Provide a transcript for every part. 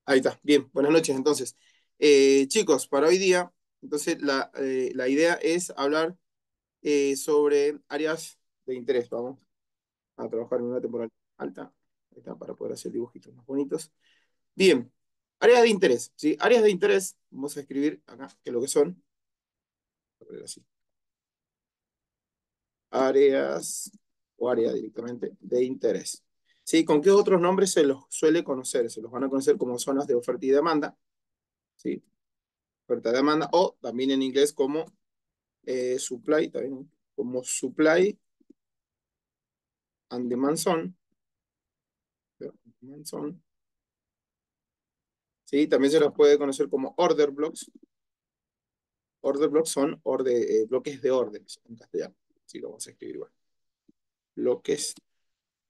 Ahí está, bien, buenas noches entonces. Chicos, para hoy día, entonces la idea es hablar sobre áreas de interés. Vamos a trabajar en una temporal alta, ahí está, para poder hacer dibujitos más bonitos. Bien, áreas de interés, ¿sí? Áreas de interés, vamos a escribir acá, que lo que son, a ver así, áreas o área directamente de interés. ¿Sí? ¿Con qué otros nombres se los suele conocer? Se los van a conocer como zonas de oferta y demanda, ¿sí? Oferta y demanda, o también en inglés como supply, también, ¿no? Como supply and demand zone, demand zone, ¿sí? También se los puede conocer como order blocks. Order blocks son bloques de órdenes en castellano. Sí, lo vamos a escribir igual. Bloques,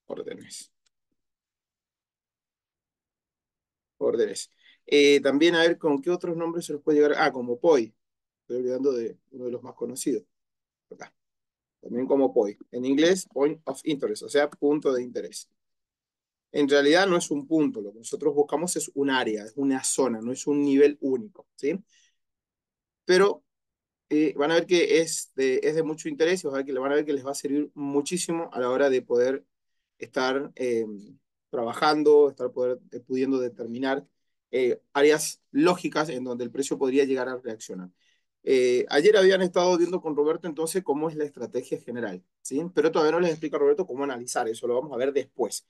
órdenes, órdenes. También a ver con qué otros nombres se los puede llegar. Ah, como POI. Estoy olvidando de uno de los más conocidos. Acá. También como POI. En inglés, Point of Interest, o sea, punto de interés. En realidad no es un punto, lo que nosotros buscamos es un área, es una zona, no es un nivel único, ¿sí? Pero van a ver que es de mucho interés y van a ver que les va a servir muchísimo a la hora de poder estar trabajando, pudiendo determinar áreas lógicas en donde el precio podría llegar a reaccionar. Ayer habían estado viendo con Roberto entonces cómo es la estrategia general, ¿sí? Pero todavía no les explico a Roberto cómo analizar, eso lo vamos a ver después.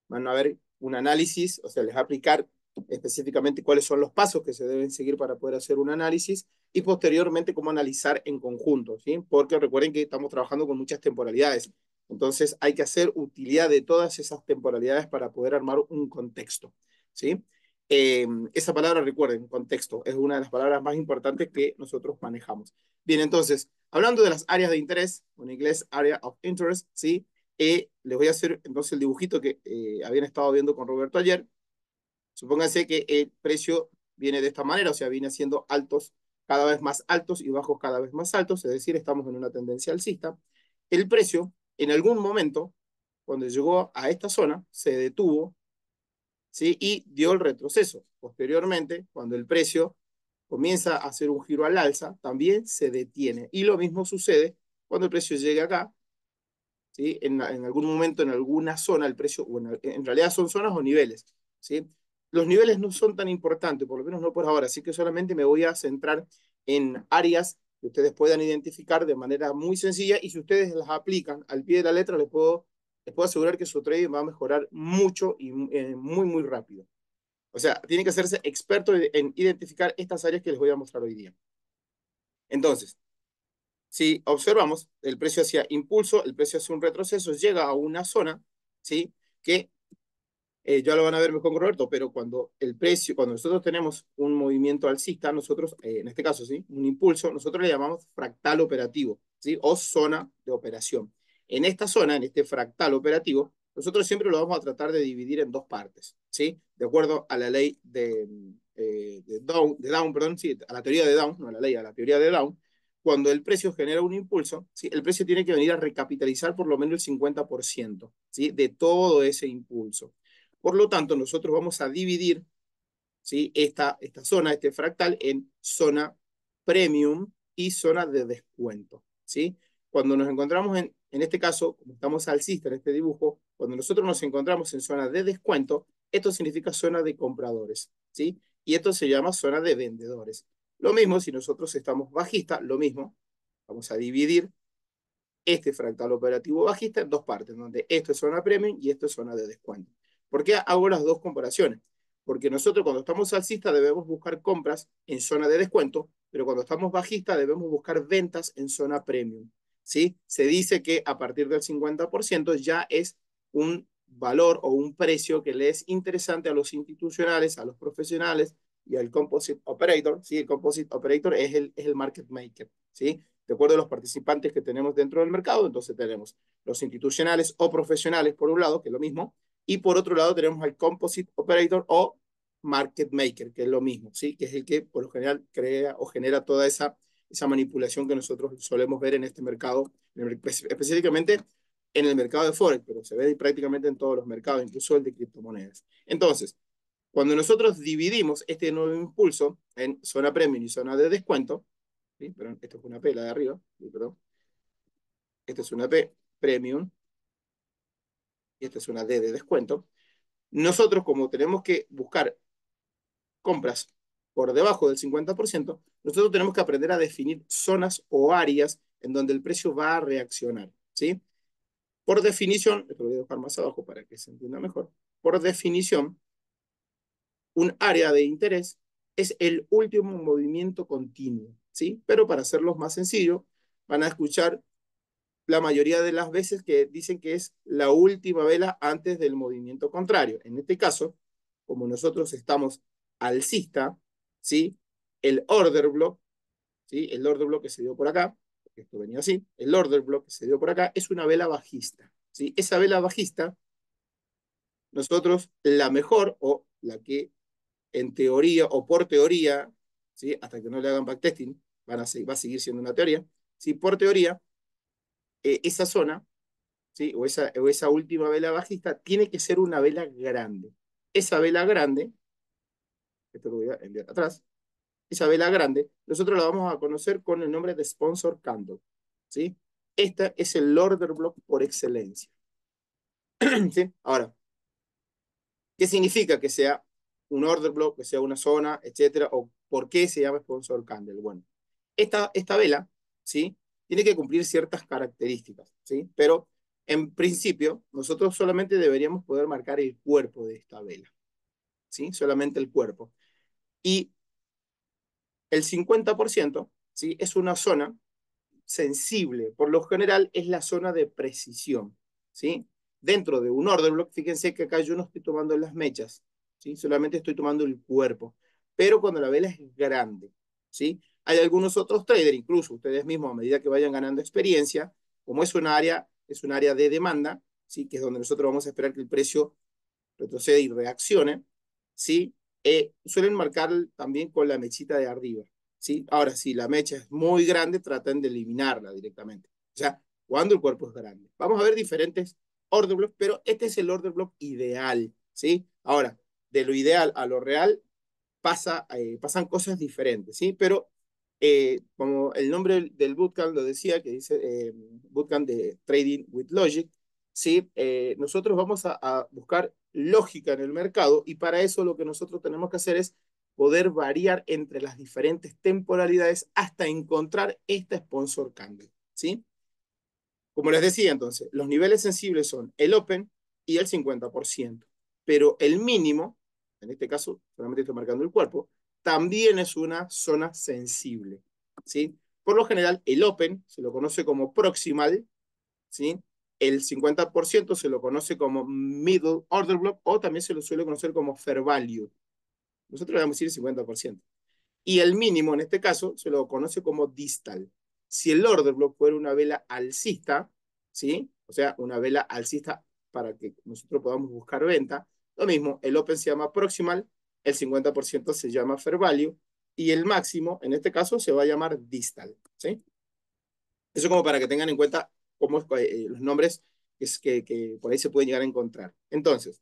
Van a ver un análisis, o sea, les va a aplicar específicamente cuáles son los pasos que se deben seguir para poder hacer un análisis y posteriormente cómo analizar en conjunto, ¿sí? Porque recuerden que estamos trabajando con muchas temporalidades, entonces hay que hacer utilidad de todas esas temporalidades para poder armar un contexto, ¿sí? Esa palabra, recuerden, contexto, es una de las palabras más importantes que nosotros manejamos. Bien, entonces, hablando de las áreas de interés, en inglés, area of interest, ¿sí? Les voy a hacer entonces el dibujito que habían estado viendo con Roberto ayer. Supónganse que el precio viene de esta manera, o sea, viene siendo altos cada vez más altos y bajos cada vez más altos, es decir, estamos en una tendencia alcista. El precio, en algún momento, cuando llegó a esta zona, se detuvo, ¿sí? Y dio el retroceso. Posteriormente, cuando el precio comienza a hacer un giro al alza, también se detiene. Y lo mismo sucede cuando el precio llega acá, ¿sí? En algún momento, en alguna zona, el precio, bueno, en realidad son zonas o niveles, ¿sí? Los niveles no son tan importantes, por lo menos no por ahora, así que solamente me voy a centrar en áreas que ustedes puedan identificar de manera muy sencilla y si ustedes las aplican al pie de la letra, les puedo asegurar que su trading va a mejorar mucho y muy, muy rápido. O sea, tienen que hacerse expertos en identificar estas áreas que les voy a mostrar hoy día. Entonces, si observamos, el precio hacia impulso, el precio hacia un retroceso, llega a una zona, ¿sí? Que ya lo van a ver mejor con Roberto, pero cuando el precio, cuando nosotros tenemos un movimiento alcista, nosotros, en este caso, ¿sí? Un impulso, nosotros le llamamos fractal operativo, ¿sí? O zona de operación. En esta zona, en este fractal operativo, nosotros siempre lo vamos a tratar de dividir en dos partes, ¿sí? De acuerdo a la ley de Down, perdón, sí, a la teoría de Down, no a la ley, a la teoría de Down, cuando el precio genera un impulso, ¿sí? El precio tiene que venir a recapitalizar por lo menos el 50%, ¿sí? De todo ese impulso. Por lo tanto, nosotros vamos a dividir, ¿sí? esta zona, este fractal, en zona premium y zona de descuento, ¿sí? Cuando nos encontramos en este caso, como estamos alcista en este dibujo, cuando nosotros nos encontramos en zona de descuento, esto significa zona de compradores, ¿sí? Y esto se llama zona de vendedores. Lo mismo si nosotros estamos bajista, lo mismo, vamos a dividir este fractal operativo bajista en dos partes, donde esto es zona premium y esto es zona de descuento. ¿Por qué hago las dos comparaciones? Porque nosotros cuando estamos alcista debemos buscar compras en zona de descuento, pero cuando estamos bajista debemos buscar ventas en zona premium. ¿Sí? Se dice que a partir del 50% ya es un valor o un precio que le es interesante a los institucionales, a los profesionales y al composite operator. ¿Sí? El composite operator es el market maker. ¿Sí? De acuerdo a los participantes que tenemos dentro del mercado, entonces tenemos los institucionales o profesionales por un lado, que es lo mismo, y por otro lado tenemos al composite operator o market maker, que es lo mismo, ¿sí? Que es el que por lo general crea o genera toda esa manipulación que nosotros solemos ver en este mercado, específicamente en el mercado de Forex, pero se ve prácticamente en todos los mercados, incluso el de criptomonedas. Entonces, Cuando nosotros dividimos este nuevo impulso en zona premium y zona de descuento, ¿sí? Perdón, esto es una P, la de arriba, ¿sí? Perdón, esta es una P premium y esta es una D de descuento. Nosotros, como tenemos que buscar compras por debajo del 50%, nosotros tenemos que aprender a definir zonas o áreas en donde el precio va a reaccionar, ¿sí? Por definición, esto lo voy a dejar más abajo para que se entienda mejor, por definición, un área de interés es el último movimiento continuo, ¿sí? Pero para hacerlo más sencillo, van a escuchar la mayoría de las veces que dicen que es la última vela antes del movimiento contrario. En este caso, como nosotros estamos alcista, ¿sí? El order block, ¿sí? El order block que se dio por acá, porque esto venía así, el order block que se dio por acá es una vela bajista, ¿sí? Esa vela bajista, nosotros la mejor o la que en teoría o por teoría, ¿sí? Hasta que no le hagan backtesting, va a seguir siendo una teoría, ¿sí? Por teoría, esa zona, ¿sí? O esa última vela bajista tiene que ser una vela grande. Esa vela grande, esto lo voy a enviar atrás, esa vela grande, nosotros la vamos a conocer con el nombre de sponsor candle, ¿sí? Esta es el order block por excelencia, ¿sí? Ahora, ¿qué significa que sea un order block, que sea una zona, etcétera? ¿O por qué se llama sponsor candle? Bueno, esta vela, ¿sí? Tiene que cumplir ciertas características, ¿sí? Pero en principio, nosotros solamente deberíamos poder marcar el cuerpo de esta vela, ¿sí? Solamente el cuerpo. Y el 50%, ¿sí? Es una zona sensible. Por lo general es la zona de precisión, ¿sí? Dentro de un order block, fíjense que acá yo no estoy tomando las mechas, ¿sí? Solamente estoy tomando el cuerpo. Pero cuando la vela es grande, ¿sí? Hay algunos otros traders, incluso ustedes mismos, a medida que vayan ganando experiencia, como es un área de demanda, ¿sí? Que es donde nosotros vamos a esperar que el precio retrocede y reaccione, ¿sí? Suelen marcar también con la mechita de arriba, ¿sí? Ahora, si la mecha es muy grande, tratan de eliminarla directamente. O sea, cuando el cuerpo es grande. Vamos a ver diferentes order blocks, pero este es el order block ideal, ¿sí? Ahora, de lo ideal a lo real pasan cosas diferentes, ¿sí? Pero como el nombre del bootcamp lo decía, que dice bootcamp de Trading with Logic, ¿sí? Nosotros vamos a buscar lógica en el mercado y para eso lo que nosotros tenemos que hacer es poder variar entre las diferentes temporalidades hasta encontrar esta sponsor candle, ¿sí? Como les decía entonces, los niveles sensibles son el open y el 50%, pero el mínimo, en este caso solamente estoy marcando el cuerpo, también es una zona sensible, ¿sí? Por lo general, el open se lo conoce como proximal, ¿sí? El 50% se lo conoce como middle order block o también se lo suele conocer como fair value. Nosotros le vamos a decir 50%. Y el mínimo, en este caso, se lo conoce como distal. Si el order block fuera una vela alcista, ¿sí? O sea, una vela alcista para que nosotros podamos buscar venta, lo mismo, el open se llama proximal, el 50% se llama fair value y el máximo, en este caso, se va a llamar distal, ¿sí? Eso como para que tengan en cuenta cómo es, los nombres que por ahí se pueden llegar a encontrar. Entonces,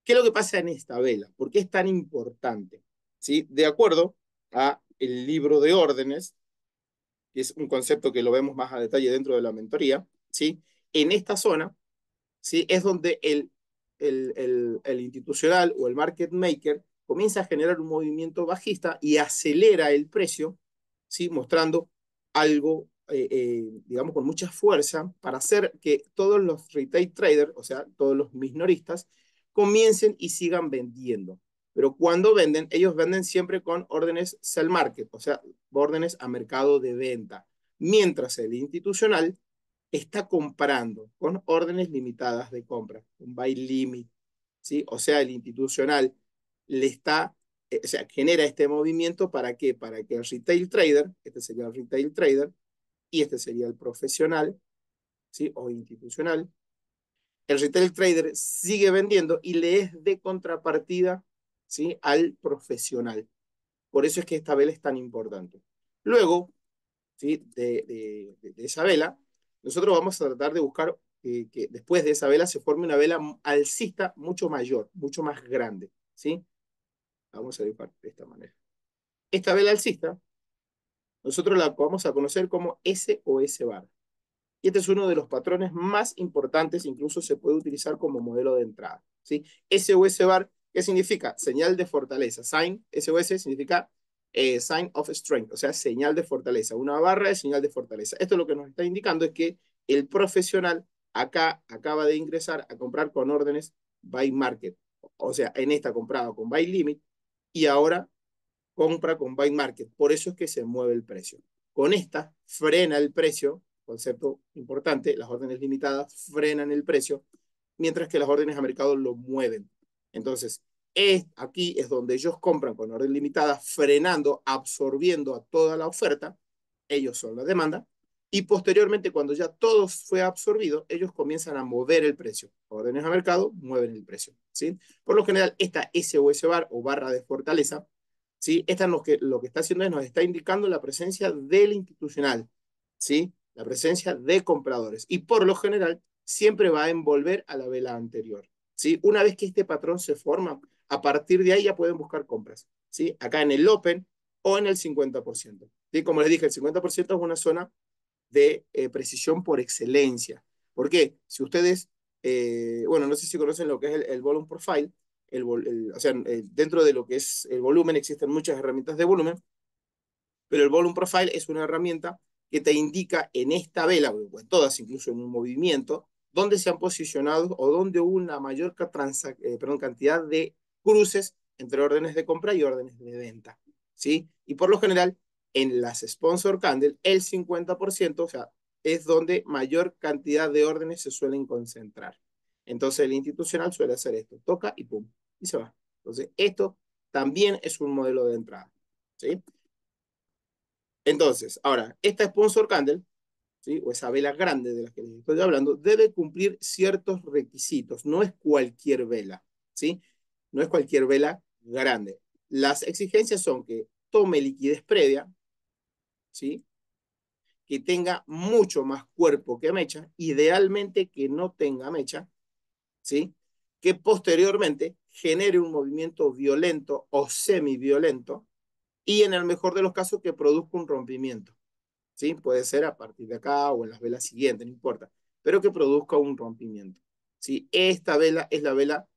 ¿qué es lo que pasa en esta vela? ¿Por qué es tan importante? ¿Sí? De acuerdo a el libro de órdenes, que es un concepto que lo vemos más a detalle dentro de la mentoría, ¿sí? En esta zona, ¿sí? Es donde el institucional o el market maker comienza a generar un movimiento bajista y acelera el precio, ¿sí? Mostrando algo, digamos, con mucha fuerza para hacer que todos los retail traders, o sea, todos los minoristas, comiencen y sigan vendiendo. Pero cuando venden, ellos venden siempre con órdenes sell market, o sea, órdenes a mercado de venta. Mientras el institucional está comprando con órdenes limitadas de compra, un buy limit, ¿sí? O sea, el institucional le está, o sea, genera este movimiento ¿para qué? Para que el retail trader, este sería el retail trader, y este sería el profesional, ¿sí? O institucional, el retail trader sigue vendiendo y le es de contrapartida, ¿sí? Al profesional. Por eso es que esta vela es tan importante. Luego, ¿sí? De esa vela, nosotros vamos a tratar de buscar que después de esa vela se forme una vela alcista mucho mayor, mucho más grande, ¿sí? Vamos a dibujar de esta manera. Esta vela alcista, nosotros la vamos a conocer como SOS bar. Y este es uno de los patrones más importantes, incluso se puede utilizar como modelo de entrada. ¿Sí? SOS bar, ¿qué significa? Señal de fortaleza. Sign, SOS significa sign of strength, o sea, señal de fortaleza. Una barra de señal de fortaleza. Esto lo que nos está indicando es que el profesional acá acaba de ingresar a comprar con órdenes buy market. O sea, en esta compraba con buy limit y ahora compra con buy market. Por eso es que se mueve el precio. Con esta frena el precio, concepto importante, las órdenes limitadas frenan el precio, mientras que las órdenes a mercado lo mueven. Entonces, aquí es donde ellos compran con orden limitada, frenando, absorbiendo a toda la oferta, ellos son la demanda, y posteriormente, cuando ya todo fue absorbido, ellos comienzan a mover el precio. Órdenes a mercado mueven el precio. ¿Sí? Por lo general, esta SOS bar o barra de fortaleza, ¿sí? Esta lo que está haciendo es nos está indicando la presencia del institucional, ¿sí? La presencia de compradores. Y por lo general, siempre va a envolver a la vela anterior, ¿sí? Una vez que este patrón se forma, a partir de ahí ya pueden buscar compras, ¿sí? Acá en el Open o en el 50%. ¿Sí? Como les dije, el 50% es una zona de precisión por excelencia. ¿Por qué? Si ustedes, bueno, no sé si conocen lo que es el volume profile, o sea, dentro de lo que es el volumen existen muchas herramientas de volumen, pero el volume profile es una herramienta que te indica en esta vela, o en todas, incluso en un movimiento, dónde se han posicionado o dónde hubo una mayor cantidad de cruces entre órdenes de compra y órdenes de venta. ¿Sí? Y por lo general, en las sponsor candle, el 50%, o sea, es donde mayor cantidad de órdenes se suelen concentrar. Entonces, el institucional suele hacer esto, toca y pum, y se va. Entonces, esto también es un modelo de entrada. ¿Sí? Entonces, ahora, esta sponsor candle, ¿sí? O esa vela grande de la que les estoy hablando, debe cumplir ciertos requisitos. No es cualquier vela, ¿sí? No es cualquier vela grande. Las exigencias son que tome liquidez previa, ¿sí? Que tenga mucho más cuerpo que mecha, idealmente que no tenga mecha, ¿sí? Que posteriormente genere un movimiento violento o semiviolento y en el mejor de los casos que produzca un rompimiento. ¿Sí? Puede ser a partir de acá o en las velas siguientes, no importa, pero que produzca un rompimiento. ¿Sí? Esta vela es la vela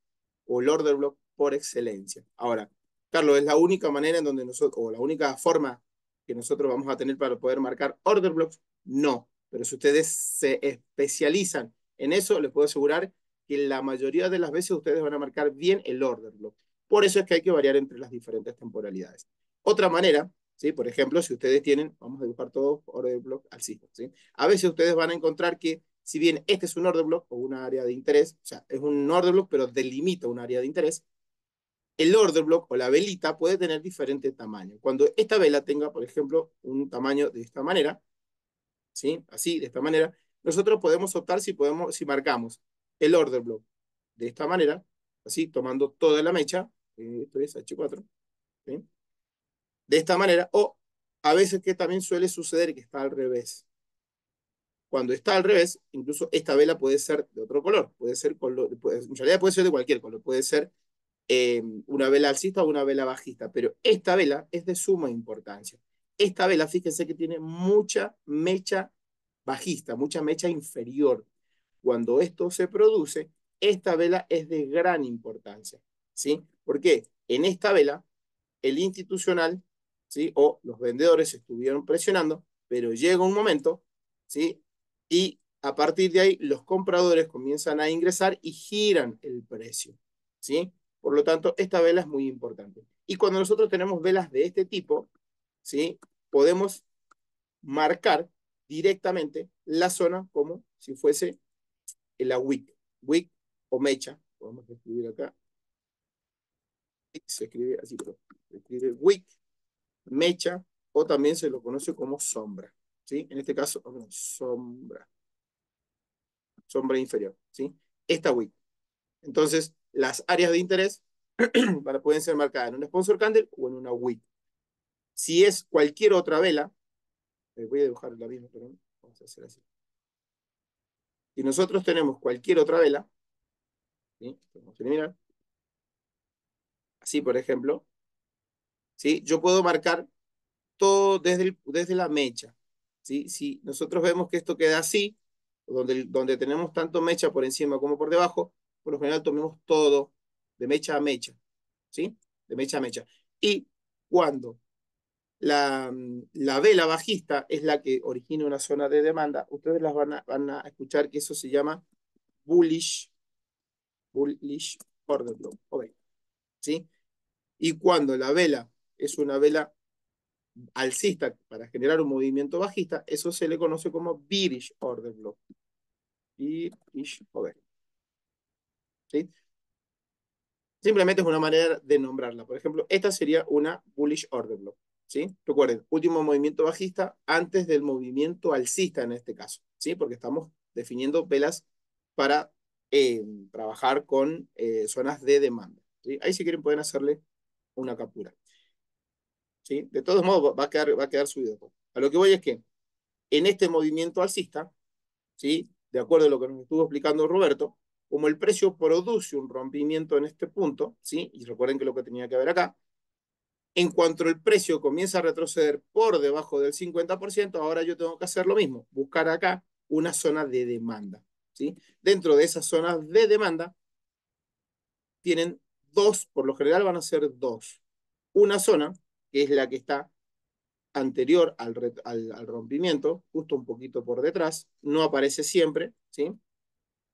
o el order block por excelencia. Ahora, Carlos, ¿es la única manera en donde nosotros, o la única forma que nosotros vamos a tener para poder marcar order blocks? No, pero si ustedes se especializan en eso, les puedo asegurar que la mayoría de las veces ustedes van a marcar bien el order block. Por eso es que hay que variar entre las diferentes temporalidades. Otra manera, ¿sí? Por ejemplo, si ustedes tienen, vamos a dibujar todo order block alcista, ¿sí? A veces ustedes van a encontrar que si bien este es un order block o una área de interés, o sea, es un order block, pero delimita un área de interés, el order block o la velita puede tener diferente tamaño. Cuando esta vela tenga, por ejemplo, un tamaño de esta manera, ¿sí? Así, de esta manera, nosotros podemos optar si marcamos el order block de esta manera, así, tomando toda la mecha, esto es H4, ¿sí? De esta manera, o a veces que también suele suceder que está al revés. Cuando está al revés, incluso esta vela puede ser de otro color, puede ser en realidad puede ser de cualquier color, puede ser una vela alcista o una vela bajista, pero esta vela es de suma importancia. Esta vela, fíjense que tiene mucha mecha bajista, mucha mecha inferior. Cuando esto se produce, esta vela es de gran importancia, ¿sí? ¿Por qué? En esta vela, el institucional, ¿sí? O los vendedores estuvieron presionando, pero llega un momento, ¿sí? Y a partir de ahí, los compradores comienzan a ingresar y giran el precio, ¿sí? Por lo tanto, esta vela es muy importante. Y cuando nosotros tenemos velas de este tipo, ¿sí? Podemos marcar directamente la zona como si fuese la wick, wick o mecha. Podemos escribir acá. Se escribe así, pero se escribe wick, mecha, o también se lo conoce como sombra, ¿sí? En este caso, sombra, sombra inferior, ¿sí? Esta wick. Entonces, las áreas de interés pueden ser marcadas en un sponsor candle o en una wick. Si es cualquier otra vela, voy a dibujar la misma, pero vamos a hacer así. Si nosotros tenemos cualquier otra vela, ¿sí? Vamos a eliminar, así por ejemplo, ¿sí? Yo puedo marcar todo desde la mecha, ¿sí? Si nosotros vemos que esto queda así, donde tenemos tanto mecha por encima como por debajo, por lo general tomemos todo de mecha a mecha, ¿sí? De mecha a mecha. Y cuando la vela bajista es la que origina una zona de demanda, ustedes van a escuchar que eso se llama bullish, bullish order flow, okay, ¿sí? Y cuando la vela es una vela alcista para generar un movimiento bajista, eso se le conoce como bearish order flow. Bearish order, ¿sí? Simplemente es una manera de nombrarla. Por ejemplo, esta sería una bullish order block, ¿sí? Recuerden, último movimiento bajista antes del movimiento alcista en este caso, ¿sí? Porque estamos definiendo velas para trabajar con zonas de demanda, ¿sí? Ahí si quieren pueden hacerle una captura, ¿sí? De todos modos va a quedar subido. A lo que voy es que en este movimiento alcista, ¿sí? De acuerdo a lo que nos estuvo explicando Roberto, como el precio produce un rompimiento en este punto, ¿sí? Y recuerden que lo que tenía que ver acá, en cuanto el precio comienza a retroceder por debajo del 50%, ahora yo tengo que hacer lo mismo, buscar acá una zona de demanda, ¿sí? Dentro de esas zonas de demanda tienen dos, por lo general van a ser dos. Una zona, que es la que está anterior al rompimiento, justo un poquito por detrás, no aparece siempre, ¿sí?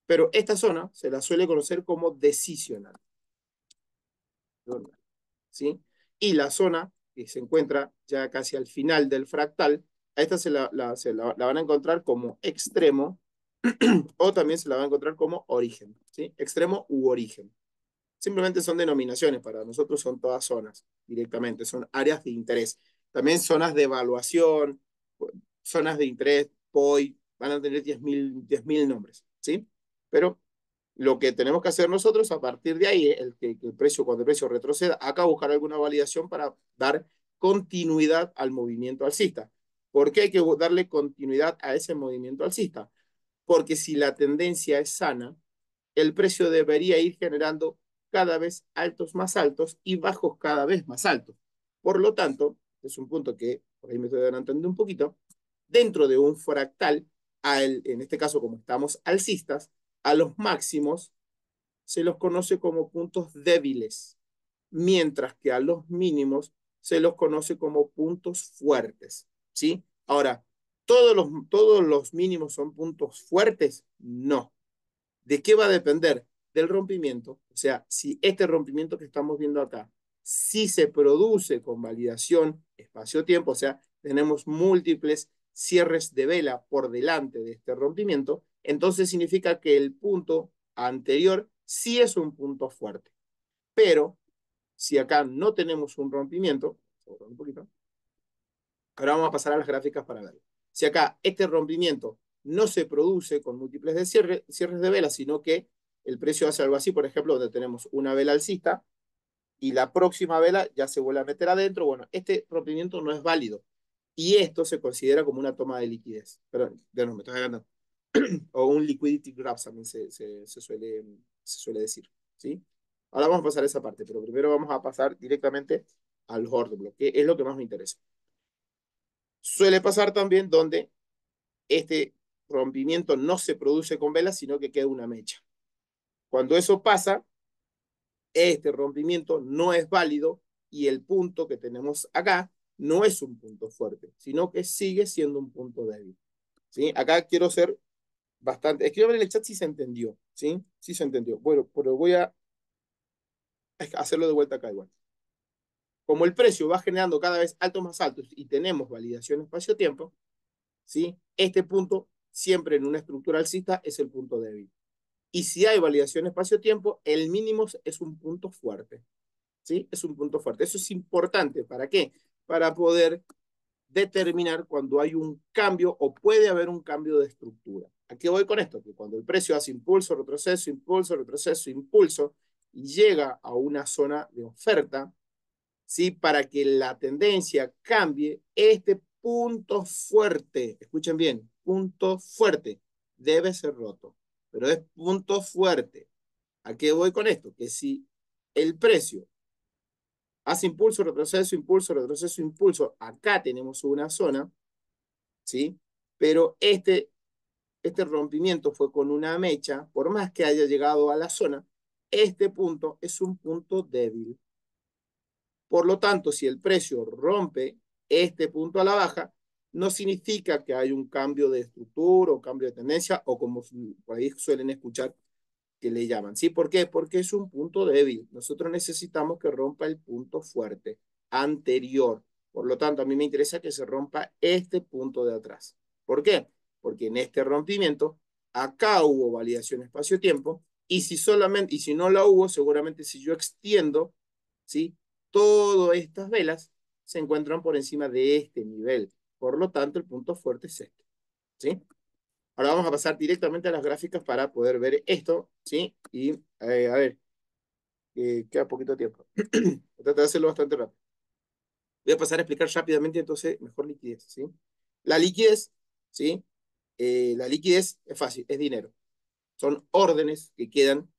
Pero esta zona se la suele conocer como decisional, ¿sí? Y la zona que se encuentra ya casi al final del fractal, a esta la van a encontrar como extremo o también se la van a encontrar como origen, ¿sí? Extremo u origen. Simplemente son denominaciones, para nosotros son todas zonas directamente, son áreas de interés. También zonas de evaluación, zonas de interés, POI, van a tener 10.000 nombres, ¿sí? Pero lo que tenemos que hacer nosotros a partir de ahí, que el precio, cuando el precio retroceda, acá buscar alguna validación para dar continuidad al movimiento alcista. ¿Por qué hay que darle continuidad a ese movimiento alcista? Porque si la tendencia es sana, el precio debería ir generando cada vez altos más altos y bajos cada vez más altos. Por lo tanto, es un punto que por ahí me estoy adelantando un poquito, dentro de un fractal, en este caso como estamos alcistas, a los máximos se los conoce como puntos débiles, mientras que a los mínimos se los conoce como puntos fuertes, ¿sí? Ahora, todos los mínimos son puntos fuertes? No. ¿De qué va a depender? Del rompimiento. O sea, si este rompimiento que estamos viendo acá, si se produce con validación espacio-tiempo, o sea, tenemos múltiples cierres de vela por delante de este rompimiento, entonces significa que el punto anterior sí es un punto fuerte. Pero si acá no tenemos un rompimiento, un poquito, ahora vamos a pasar a las gráficas para verlo. Si acá este rompimiento no se produce con múltiples de cierres de vela, sino que el precio hace algo así, por ejemplo, donde tenemos una vela alcista y la próxima vela ya se vuelve a meter adentro, bueno, este rompimiento no es válido. Y esto se considera como una toma de liquidez. Perdón, no, me estoy agarrando. O un liquidity grab también se suele decir, ¿sí? Ahora vamos a pasar a esa parte, pero primero vamos a pasar directamente al order block, que es lo que más me interesa. Suele pasar también donde este rompimiento no se produce con velas, sino que queda una mecha. Cuando eso pasa, este rompimiento no es válido y el punto que tenemos acá no es un punto fuerte, sino que sigue siendo un punto débil, ¿sí? Acá quiero ser bastante... Escríbame en el chat si se entendió, ¿sí? Si se entendió. Bueno, pero voy a hacerlo de vuelta acá igual. Como el precio va generando cada vez altos más altos y tenemos validación espacio-tiempo, ¿sí? Este punto siempre en una estructura alcista es el punto débil. Y si hay validación espacio-tiempo, el mínimo es un punto fuerte, ¿sí? Es un punto fuerte. Eso es importante. ¿Para qué? Para poder determinar cuando hay un cambio o puede haber un cambio de estructura. ¿A qué voy con esto? Que cuando el precio hace impulso, retroceso, impulso, y llega a una zona de oferta, ¿sí? Para que la tendencia cambie, este punto fuerte, escuchen bien, punto fuerte, debe ser roto, pero es punto fuerte. ¿A qué voy con esto? Que si el precio hace impulso, retroceso, impulso, retroceso, impulso. Acá tenemos una zona, ¿sí? Pero este rompimiento fue con una mecha, por más que haya llegado a la zona, este punto es un punto débil. Por lo tanto, si el precio rompe este punto a la baja, no significa que hay un cambio de estructura o cambio de tendencia, o como por ahí suelen escuchar que le llaman. ¿Sí? ¿Por qué? Porque es un punto débil. Nosotros necesitamos que rompa el punto fuerte anterior. Por lo tanto, a mí me interesa que se rompa este punto de atrás. ¿Por qué? Porque en este rompimiento, acá hubo validación espacio-tiempo, y si no la hubo, seguramente si yo extiendo, ¿sí? Todas estas velas se encuentran por encima de este nivel. Por lo tanto, el punto fuerte es este. ¿Sí? Ahora vamos a pasar directamente a las gráficas para poder ver esto, ¿sí? Y a ver, queda poquito tiempo. Voy a tratar de hacerlo bastante rápido. Voy a pasar a explicar rápidamente entonces mejor liquidez, ¿sí? La liquidez, ¿sí? La liquidez es fácil, es dinero. Son órdenes que quedan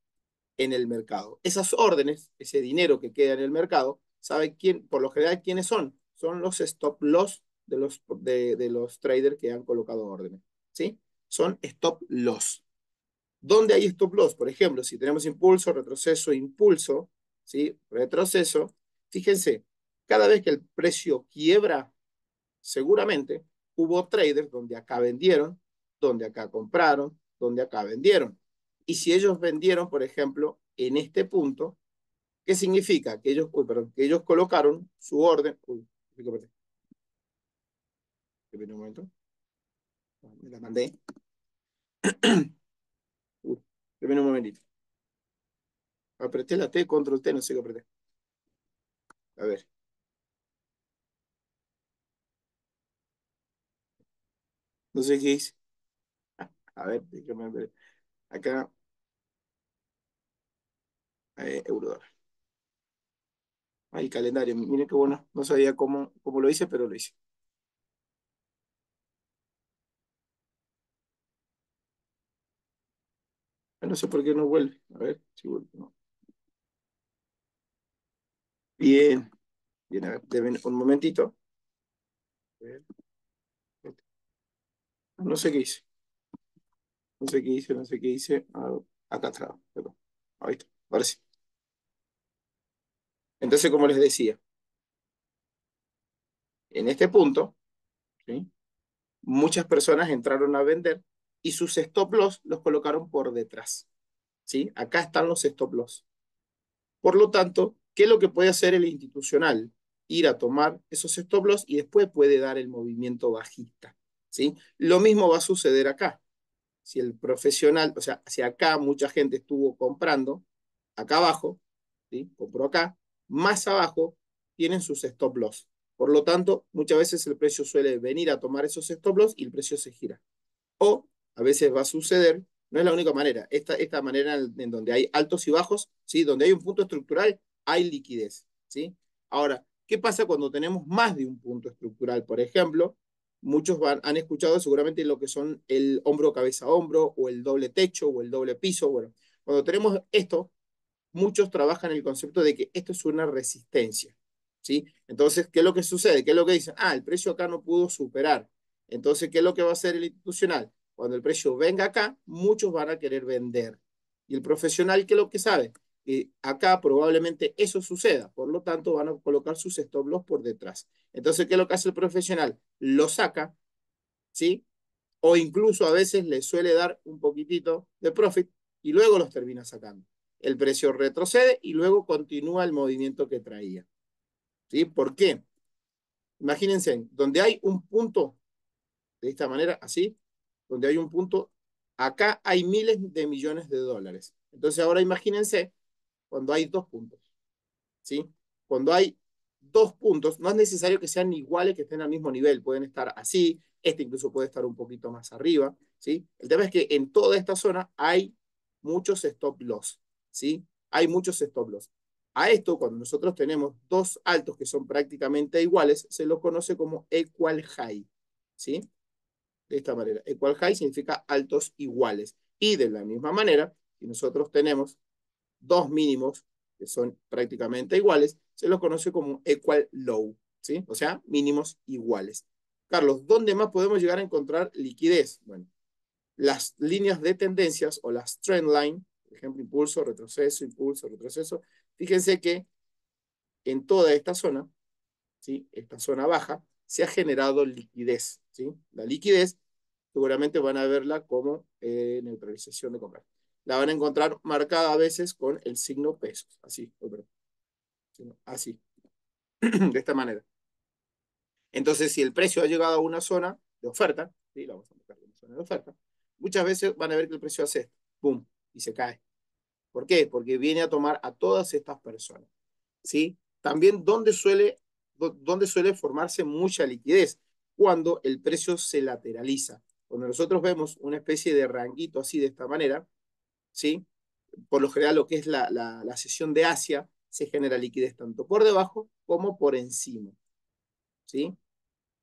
en el mercado. Esas órdenes, ese dinero que queda en el mercado, ¿sabe quién, por lo general, quiénes son? Son los stop loss de los traders que han colocado órdenes, ¿sí? Son stop loss. ¿Dónde hay stop loss? Por ejemplo, si tenemos impulso, retroceso, impulso, ¿sí? Retroceso, fíjense, cada vez que el precio quiebra, seguramente hubo traders donde acá vendieron, donde acá compraron, donde acá vendieron. Y si ellos vendieron, por ejemplo, en este punto, ¿qué significa? Que ellos, perdón, que ellos colocaron su orden. Un momento, me la mandé. Un momentito. Apreté la T, control T, no sé qué apreté. A ver, no sé qué hice. A ver, déjame ver. Acá, Eurodólar. Ahí, calendario. Miren qué bueno. No sabía cómo lo hice, pero lo hice. No sé por qué no vuelve. A ver si vuelve. No. Bien, bien, a ver, un momentito. A ver, no sé qué hice. No sé qué hice, no sé qué hice. Ah, acá atrás, perdón. Ahí está, ahora sí. Entonces, como les decía, en este punto, ¿sí? Muchas personas entraron a vender y sus stop loss los colocaron por detrás. ¿Sí? Acá están los stop loss. Por lo tanto, ¿qué es lo que puede hacer el institucional? Ir a tomar esos stop loss y después puede dar el movimiento bajista. ¿Sí? Lo mismo va a suceder acá. Si el profesional, o sea, si acá mucha gente estuvo comprando, acá abajo, ¿sí? Compró acá, más abajo tienen sus stop loss. Por lo tanto, muchas veces el precio suele venir a tomar esos stop loss y el precio se gira. O a veces va a suceder, no es la única manera, esta manera en donde hay altos y bajos, ¿sí? Donde hay un punto estructural, hay liquidez. ¿Sí? Ahora, ¿qué pasa cuando tenemos más de un punto estructural? Por ejemplo, muchos han escuchado seguramente lo que son el hombro cabeza a hombro o el doble techo o el doble piso. Bueno, cuando tenemos esto, muchos trabajan el concepto de que esto es una resistencia. ¿Sí? Entonces, ¿qué es lo que sucede? ¿Qué es lo que dicen? Ah, el precio acá no pudo superar. Entonces, ¿qué es lo que va a hacer el institucional? Cuando el precio venga acá, muchos van a querer vender. Y el profesional, ¿qué es lo que sabe? Que acá probablemente eso suceda. Por lo tanto, van a colocar sus stop loss por detrás. Entonces, ¿qué es lo que hace el profesional? Lo saca, ¿sí? O incluso a veces le suele dar un poquitito de profit y luego los termina sacando. El precio retrocede y luego continúa el movimiento que traía. ¿Sí? ¿Por qué? Imagínense, donde hay un punto, de esta manera, así, donde hay un punto, acá hay miles de millones de dólares. Entonces ahora imagínense cuando hay dos puntos. ¿Sí? Cuando hay dos puntos, no es necesario que sean iguales, que estén al mismo nivel, pueden estar así, este incluso puede estar un poquito más arriba, ¿sí? El tema es que en toda esta zona hay muchos stop loss, ¿sí? Hay muchos stop loss. A esto, cuando nosotros tenemos dos altos que son prácticamente iguales, se los conoce como equal high, ¿sí? De esta manera. Equal high significa altos iguales. Y de la misma manera, si nosotros tenemos dos mínimos que son prácticamente iguales, se los conoce como equal low, ¿sí? O sea, mínimos iguales. Carlos, ¿dónde más podemos llegar a encontrar liquidez? Bueno, las líneas de tendencias o las trend line, por ejemplo, impulso, retroceso, fíjense que en toda esta zona, ¿sí? Esta zona baja, se ha generado liquidez, ¿sí? La liquidez seguramente van a verla como neutralización de compra. La van a encontrar marcada a veces con el signo pesos, así, así, de esta manera. Entonces, si el precio ha llegado a una zona de oferta, ¿sí? La vamos a marcar como zona de oferta, muchas veces van a ver que el precio hace ¡pum! Y se cae. ¿Por qué? Porque viene a tomar a todas estas personas, ¿sí? También, ¿dónde suele formarse mucha liquidez? Cuando el precio se lateraliza. Cuando nosotros vemos una especie de ranguito así de esta manera, ¿sí? Por lo general, lo que es la sesión de Asia, se genera liquidez tanto por debajo como por encima, ¿sí?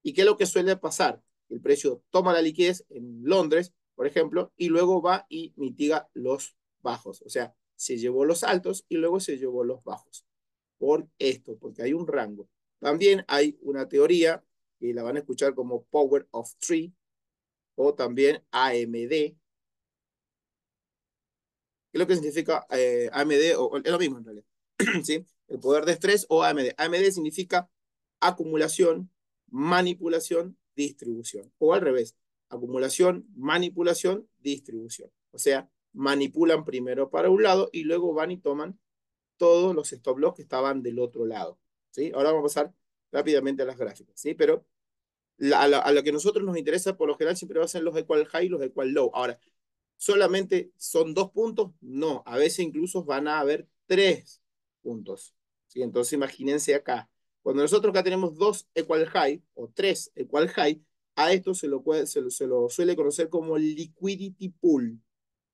¿Y qué es lo que suele pasar? El precio toma la liquidez en Londres, por ejemplo, y luego va y mitiga los bajos. O sea, se llevó los altos y luego se llevó los bajos. Por esto, porque hay un rango. También hay una teoría que la van a escuchar como Power of Three o también AMD. ¿Qué es lo que significa AMD? Es lo mismo en realidad. ¿Sí? El poder de estrés o AMD. AMD significa acumulación, manipulación, distribución. O al revés, acumulación, manipulación, distribución. O sea, manipulan primero para un lado y luego van y toman todos los stop loss que estaban del otro lado. ¿Sí? Ahora vamos a pasar rápidamente a las gráficas. ¿Sí? Pero a lo que a nosotros nos interesa por lo general siempre va a ser los equal high y los equal low. Ahora, ¿solamente son 2 puntos? No, a veces incluso van a haber 3 puntos. ¿Sí? Entonces imagínense acá. Cuando nosotros acá tenemos 2 equal high o 3 equal high, a esto se lo suele conocer como liquidity pool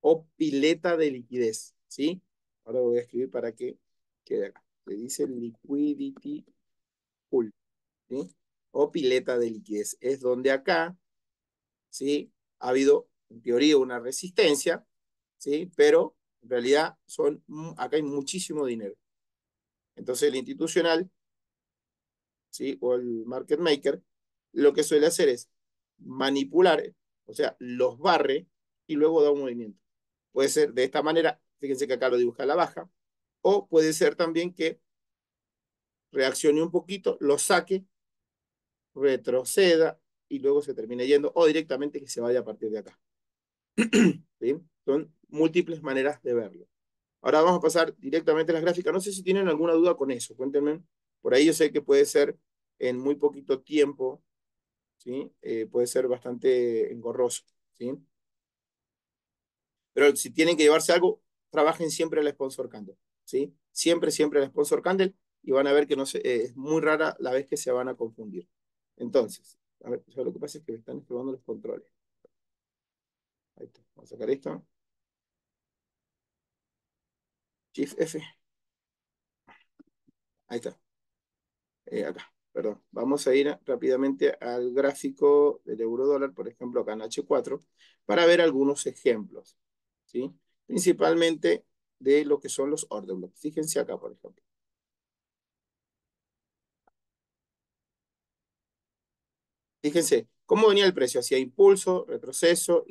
o pileta de liquidez. ¿Sí? Ahora voy a escribir para que quede acá. Se dice liquidity pool. ¿Sí? O pileta de liquidez. Es donde acá, ¿sí? Ha habido, en teoría, una resistencia, ¿sí? Pero en realidad acá hay muchísimo dinero. Entonces el institucional, ¿sí? O el market maker, lo que suele hacer es manipular, o sea, los barre y luego da un movimiento. Puede ser de esta manera, fíjense que acá lo dibuja a la baja, o puede ser también que reaccione un poquito, lo saque, retroceda y luego se termine yendo, o directamente que se vaya a partir de acá. ¿Sí? Son múltiples maneras de verlo. Ahora vamos a pasar directamente a las gráficas. No sé si tienen alguna duda con eso, cuéntenme. Por ahí yo sé que puede ser en muy poquito tiempo, ¿sí? Puede ser bastante engorroso, ¿sí? Pero si tienen que llevarse algo, trabajen siempre el sponsor candle, ¿sí? Siempre, siempre el sponsor candle y van a ver que no es muy rara la vez que se van a confundir. Entonces, a ver, lo que pasa es que me están probando los controles. Ahí está. Vamos a sacar esto. Shift F. Ahí está. Acá, perdón. Vamos a ir rápidamente al gráfico del euro dólar, por ejemplo, acá en H4, para ver algunos ejemplos, ¿sí? Principalmente de lo que son los order blocks. Fíjense acá, por ejemplo. Fíjense cómo venía el precio, hacía impulso, retroceso,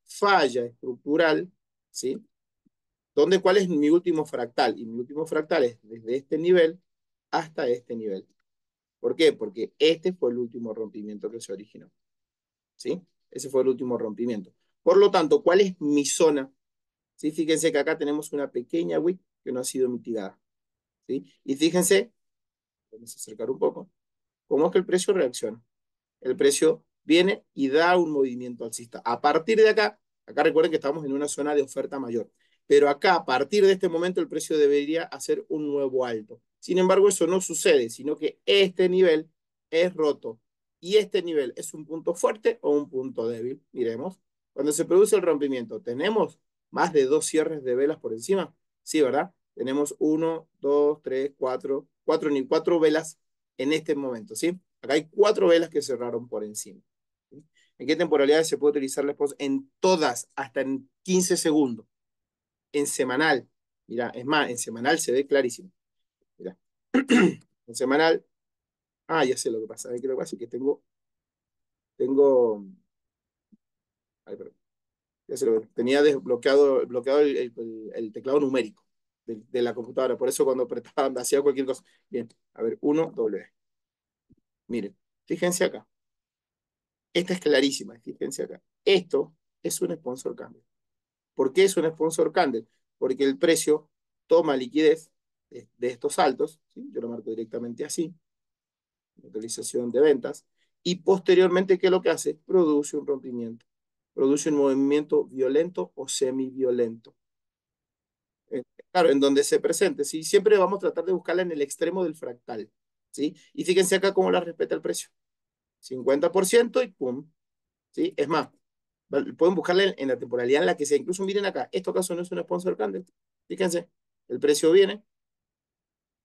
falla estructural, ¿sí? ¿Cuál es mi último fractal? Y mi último fractal es desde este nivel hasta este nivel. ¿Por qué? Porque este fue el último rompimiento que se originó. ¿Sí? Ese fue el último rompimiento. Por lo tanto, ¿cuál es mi zona? ¿Sí? Fíjense que acá tenemos una pequeña wick que no ha sido mitigada. ¿Sí? Y fíjense, vamos a acercar un poco, cómo es que el precio reacciona. El precio viene y da un movimiento alcista. A partir de acá recuerden que estamos en una zona de oferta mayor, pero acá a partir de este momento el precio debería hacer un nuevo alto. Sin embargo, eso no sucede, sino que este nivel es roto y este nivel es un punto fuerte o un punto débil. Miremos, cuando se produce el rompimiento, ¿tenemos más de 2 cierres de velas por encima? Sí, ¿verdad? Tenemos 1, 2, 3, 4 velas en este momento, ¿sí? Acá hay 4 velas que cerraron por encima. ¿Sí? ¿En qué temporalidades se puede utilizar la esposa? En todas, hasta en 15 segundos. En semanal, Mira, es más, en semanal se ve clarísimo. Mira, en semanal, ya sé lo que pasa. ¿Qué es lo que pasa? Es que tengo, ay, perdón, ya sé lo que tenía desbloqueado bloqueado el teclado numérico de la computadora. Por eso cuando apretaba, hacía cualquier cosa. Bien, a ver, uno, W. Miren, fíjense acá. Esta es clarísima, fíjense acá. Esto es un sponsor candle. ¿Por qué es un sponsor candle? Porque el precio toma liquidez de estos saltos, ¿sí? Yo lo marco directamente así, utilización de ventas, y posteriormente, ¿qué es lo que hace? Produce un rompimiento, produce un movimiento violento o semiviolento. Claro, en donde se presente, ¿sí? Siempre vamos a tratar de buscarla en el extremo del fractal, ¿sí? Y fíjense acá cómo la respeta el precio. 50% y pum, ¿sí? Es más, pueden buscarla en la temporalidad en la que sea. Incluso miren acá, esto acaso no es un sponsor candle. Fíjense, el precio viene,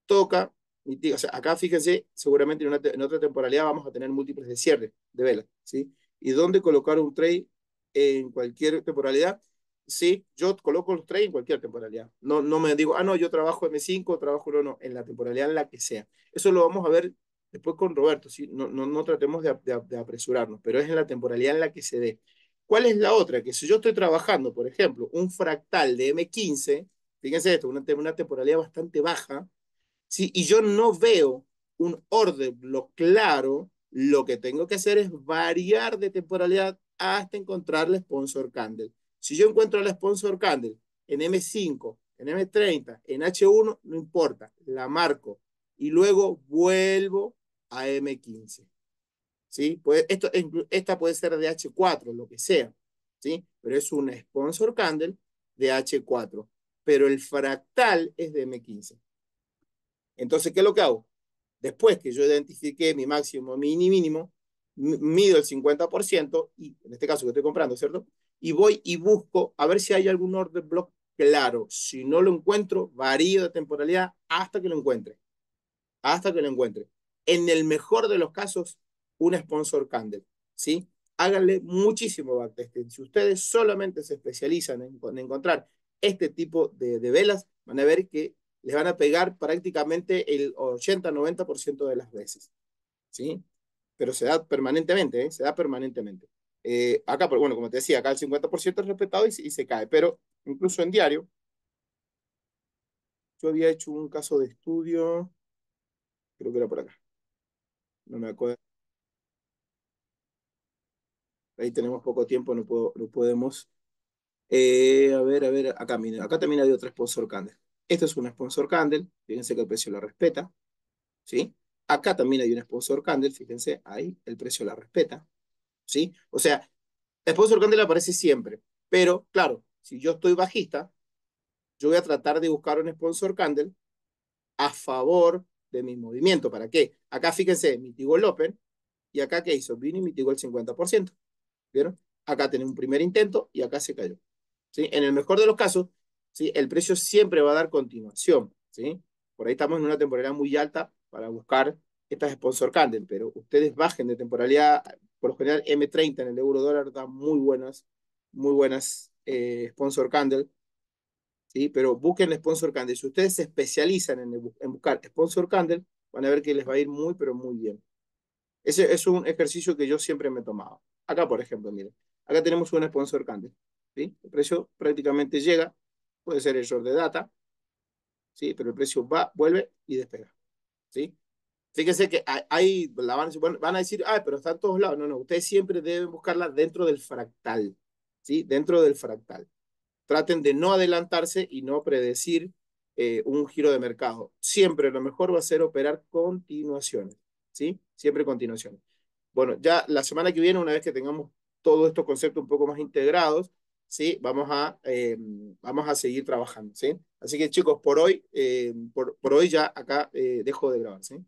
toca, o sea, acá fíjense, seguramente en otra temporalidad vamos a tener múltiples de cierre de vela, ¿sí? ¿Y dónde colocar un trade en cualquier temporalidad? Sí, yo coloco los trades en cualquier temporalidad. No, no me digo, no, yo trabajo M5, trabajo no, en la temporalidad en la que sea. Eso lo vamos a ver después con Roberto, ¿sí? No, no, no tratemos de apresurarnos, pero es en la temporalidad en la que se dé. ¿Cuál es la otra? Que si yo estoy trabajando, por ejemplo, un fractal de M15, fíjense esto, una temporalidad bastante baja, ¿sí? Y yo no veo un order block claro, lo que tengo que hacer es variar de temporalidad hasta encontrar el sponsor candle. Si yo encuentro el sponsor candle en M5, en M30, en H1, no importa, la marco y luego vuelvo a M15. ¿Sí? Esta puede ser de H4, lo que sea, ¿sí? Pero es un sponsor candle de H4, pero el fractal es de M15. Entonces, ¿qué es lo que hago? Después que yo identifique mi máximo, mini, mínimo, mido el 50%, y en este caso que estoy comprando, ¿cierto? Y voy y busco a ver si hay algún order block claro. Si no lo encuentro, varío de temporalidad hasta que lo encuentre. Hasta que lo encuentre. En el mejor de los casos, un sponsor candle, ¿sí? Háganle muchísimo backtesting. Si ustedes solamente se especializan en encontrar este tipo de velas, van a ver que les van a pegar prácticamente el 80-90% de las veces, ¿sí? Pero se da permanentemente, ¿eh? Se da permanentemente. Acá, bueno, como te decía, acá el 50% es respetado y se cae, pero incluso en diario, yo había hecho un caso de estudio, creo que era por acá, no me acuerdo. Ahí tenemos poco tiempo, no podemos. A ver, acá, miren, acá también hay otro sponsor candle. Este es un sponsor candle, fíjense que el precio lo respeta, ¿sí? Acá también hay un sponsor candle, fíjense, ahí el precio la respeta, ¿sí? O sea, el sponsor candle aparece siempre, pero claro, si yo estoy bajista, yo voy a tratar de buscar un sponsor candle a favor de mi movimiento. ¿Para qué? Acá fíjense, mitigó el Open, y acá ¿qué hizo? Vino y mitigó el 50%. ¿Vieron? Acá tenemos un primer intento y acá se cayó. ¿Sí? En el mejor de los casos, ¿sí? El precio siempre va a dar continuación. ¿Sí? Por ahí estamos en una temporalidad muy alta para buscar estas sponsor candle, pero ustedes bajen de temporalidad, por lo general M30 en el euro dólar da muy buenas sponsor candle, ¿sí? Pero busquen sponsor candle. Si ustedes se especializan en buscar sponsor candle, van a ver que les va a ir muy, pero muy bien. Ese es un ejercicio que yo siempre me he tomado. Acá, por ejemplo, miren, acá tenemos un sponsor candle, ¿sí? El precio prácticamente llega, puede ser error de data, ¿sí? Pero el precio va, vuelve y despega, ¿sí? Fíjense que van a decir, pero está en todos lados. No, no, ustedes siempre deben buscarla dentro del fractal, ¿sí? Dentro del fractal. Traten de no adelantarse y no predecir un giro de mercado. Siempre lo mejor va a ser operar continuaciones, ¿sí? Siempre continuaciones. Bueno, ya la semana que viene, una vez que tengamos todos estos conceptos un poco más integrados, ¿sí? Vamos a seguir trabajando, ¿sí? Así que chicos, por hoy ya acá dejo de grabar, ¿sí?